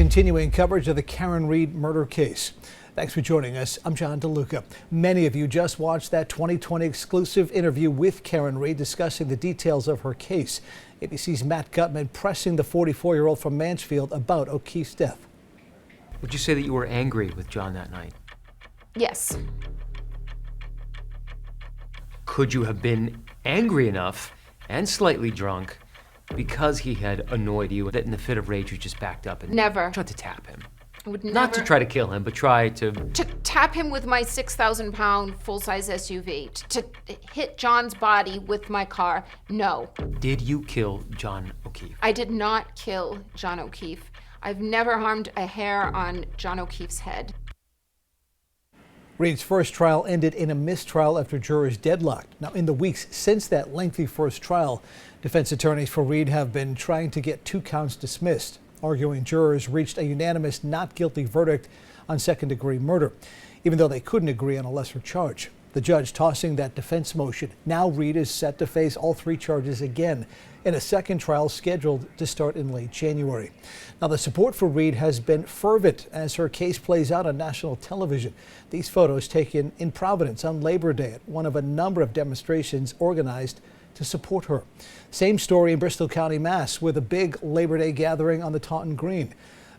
continuing coverage of the Karen Read murder case. Thanks for joining us. I'm John DeLuca. Many of you just watched that 2020 exclusive interview with Karen Read discussing the details of her case. ABC's Matt Gutman pressing the 44-year-old from Mansfield about O'Keefe's death. Would you say that you were angry with John that night? Yes. Could you have been angry enough and slightly drunk because he had annoyed you that in the fit of rage you just backed up and Never. tried to tap him? I would never. Not to try to kill him, but try to tap him with my 6,000-pound full-size SUV. To hit John's body with my car. No. Did you kill John O'Keefe? I did not kill John O'Keefe. I've never harmed a hair on John O'Keefe's head. Read's first trial ended in a mistrial after jurors deadlocked. Now, in the weeks since that lengthy first trial, defense attorneys for Read have been trying to get 2 counts dismissed, arguing jurors reached a unanimous not guilty verdict on second-degree murder, even though they couldn't agree on a lesser charge. The judge tossing that defense motion. Now Read is set to face all 3 charges again in a second trial scheduled to start in late January. Now, the support for Read has been fervent as her case plays out on national television. These photos taken in Providence on Labor Day at one of a number of demonstrations organized to support her. Same story in Bristol County, Mass, with a big Labor Day gathering on the Taunton Green.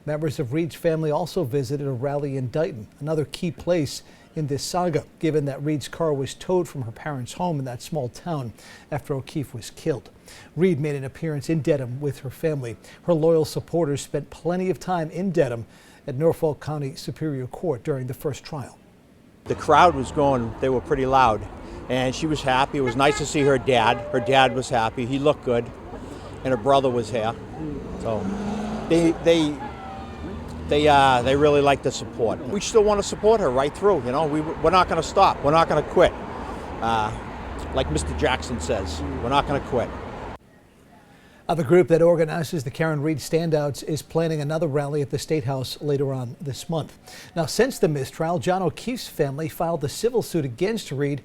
Members of Read's family also visited a rally in Dighton, another key place in this saga, given that Read's car was towed from her parents' home in that small town after O'Keefe was killed. Read made an appearance in Dedham with her family. Her loyal supporters spent plenty of time in Dedham at Norfolk County Superior Court during the first trial. The crowd was going, they were pretty loud, and she was happy. It was nice to see her dad. Her dad was happy. He looked good, and her brother was here. So they really like the support. We still want to support her right through. You know, we're not going to stop. We're not going to quit. Like Mr. Jackson says, we're not going to quit. The group that organizes the Karen Read Standouts is planning another rally at the State House later on this month. Now, since the mistrial, John O'Keefe's family filed a civil suit against Read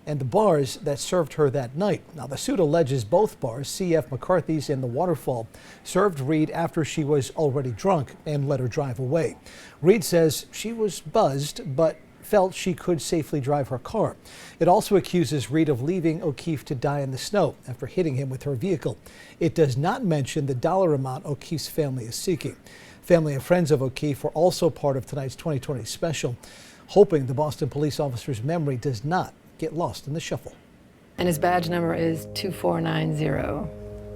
and the bars that served her that night. Now, the suit alleges both bars, C.F. McCarthy's and the Waterfall, served Read after she was already drunk and let her drive away. Read says she was buzzed, but felt she could safely drive her car. It also accuses Read of leaving O'Keefe to die in the snow after hitting him with her vehicle. It does not mention the dollar amount O'Keefe's family is seeking. Family and friends of O'Keefe were also part of tonight's 2020 special, hoping the Boston police officer's memory does not get lost in the shuffle. And his badge number is 2490.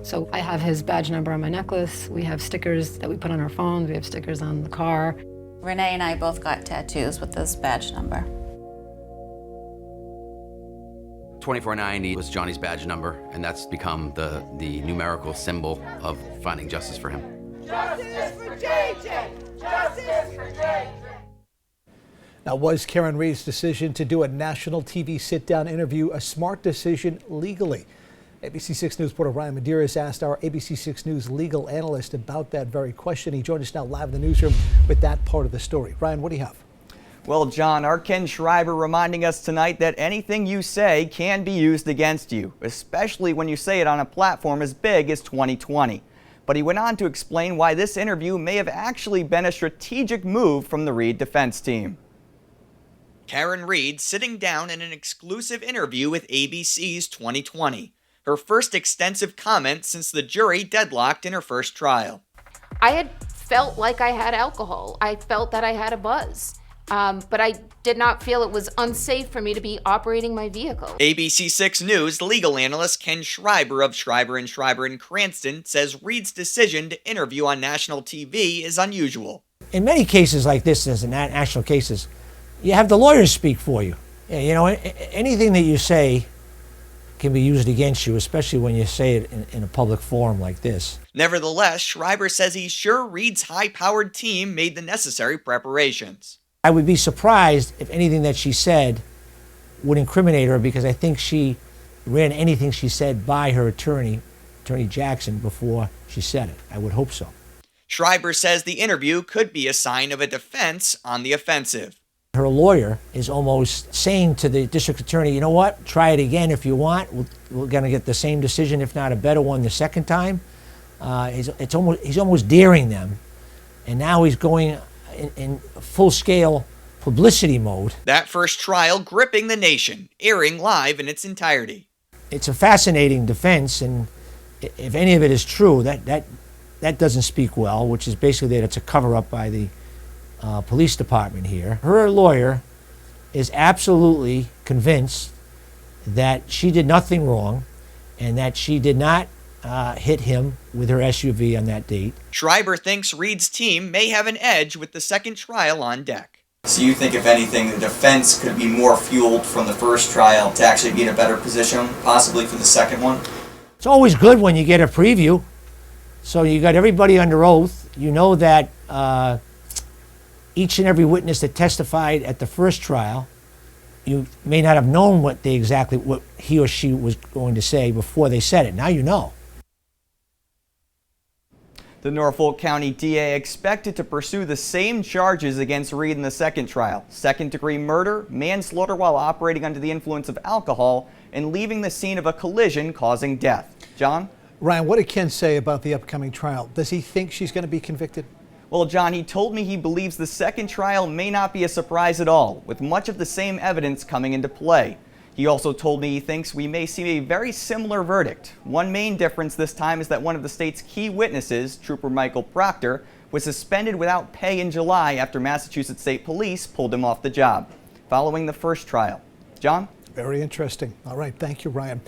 So I have his badge number on my necklace. We have stickers that we put on our phones. We have stickers on the car. Renee and I both got tattoos with this badge number. 2490 was Johnny's badge number, and that's become the numerical symbol of finding justice for him. Justice for JJ! Justice for JJ! Now, was Karen Read's decision to do a national TV sit-down interview a smart decision legally? ABC 6 News reporter Ryan Medeiros asked our ABC 6 News legal analyst about that very question. He joined us now live in the newsroom with that part of the story. Ryan, what do you have? Well, John, our Ken Schreiber reminding us tonight that anything you say can be used against you, especially when you say it on a platform as big as 2020. But he went on to explain why this interview may have actually been a strategic move from the Read defense team. Karen Read sitting down in an exclusive interview with ABC's 2020. Her first extensive comment since the jury deadlocked in her first trial. I had felt like I had alcohol. I felt that I had a buzz. But I did not feel it was unsafe for me to be operating my vehicle. ABC 6 News legal analyst Ken Schreiber of Schreiber & Schreiber in Cranston says Read's decision to interview on national TV is unusual. In many cases like this, as in national cases, you have the lawyers speak for you. You know, anything that you say can be used against you, especially when you say it in a public forum like this. Nevertheless, Schreiber says he's sure Read's high-powered team made the necessary preparations. I would be surprised if anything that she said would incriminate her, because I think she ran anything she said by her attorney, Attorney Jackson, before she said it. I would hope so. Schreiber says the interview could be a sign of a defense on the offensive. Her lawyer is almost saying to the district attorney, you know what, try it again if you want. We're going to get the same decision, if not a better one, the second time. He's almost daring them and now he's going in full-scale publicity mode. That first trial gripping the nation, airing live in its entirety. It's a fascinating defense, and if any of it is true, that doesn't speak well, which is basically that it's a cover-up by the police department here. Her lawyer is absolutely convinced that she did nothing wrong and that she did not hit him with her SUV on that date. Schreiber thinks Reed's team may have an edge with the second trial on deck. So you think, if anything, the defense could be more fueled from the first trial to actually be in a better position, possibly for the second one? It's always good when you get a preview. So you got everybody under oath. You know that each and every witness that testified at the first trial, you may not have known what he or she was going to say before they said it. Now you know. The Norfolk County DA expected to pursue the same charges against Reed in the second trial: second-degree murder, manslaughter while operating under the influence of alcohol, and leaving the scene of a collision causing death. John? Ryan, what did Ken say about the upcoming trial? Does he think she's going to be convicted? Well, John, he told me he believes the second trial may not be a surprise at all, with much of the same evidence coming into play. He also told me he thinks we may see a very similar verdict. One main difference this time is that one of the state's key witnesses, Trooper Michael Proctor, was suspended without pay in July after Massachusetts State Police pulled him off the job, following the first trial. John? Very interesting. All right. Thank you, Ryan.